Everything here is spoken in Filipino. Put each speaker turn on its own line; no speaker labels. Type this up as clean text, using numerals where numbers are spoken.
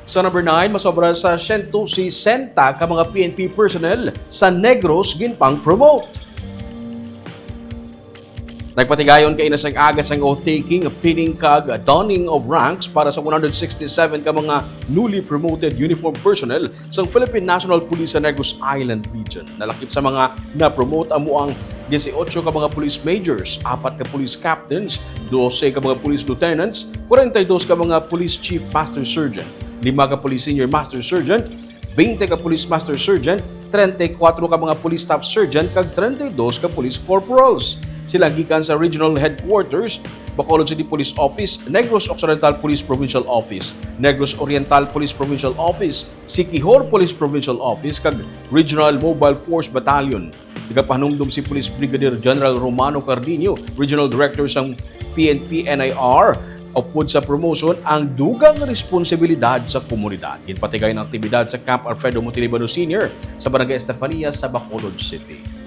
Sa number 9, masobra sa 160 ka mga PNP personnel sa Negros Ginpromote. Nagpatigayon kay inasang agas ang oath-taking, pinning kag donning of ranks para sa 167 ka mga newly promoted uniformed personnel sa Philippine National Police sa Negros Island Region. Nalakip sa mga na-promote amo ang 18 ka mga police majors, 4 ka police captains, 12 ka mga police lieutenants, 42 ka mga police chief master sergeant, 5 ka police senior master sergeant, 20 ka police master sergeant, 34 ka mga police staff sergeant, kag 32 ka police corporals. Sila gikan sa Regional Headquarters, Bacolod City Police Office, Negros Occidental Police Provincial Office, Negros Oriental Police Provincial Office, Siquijor Police Provincial Office, kag Regional Mobile Force Battalion. Nagapahanumdum si Police Brigadier General Romano Cardino, Regional Director ng PNP-NIR, upod sa promotion ang dugang responsibilidad sa komunidad. Ginpatigay ng aktibidad sa Camp Alfredo Montalibano Sr. sa Barangay Estefania sa Bacolod City.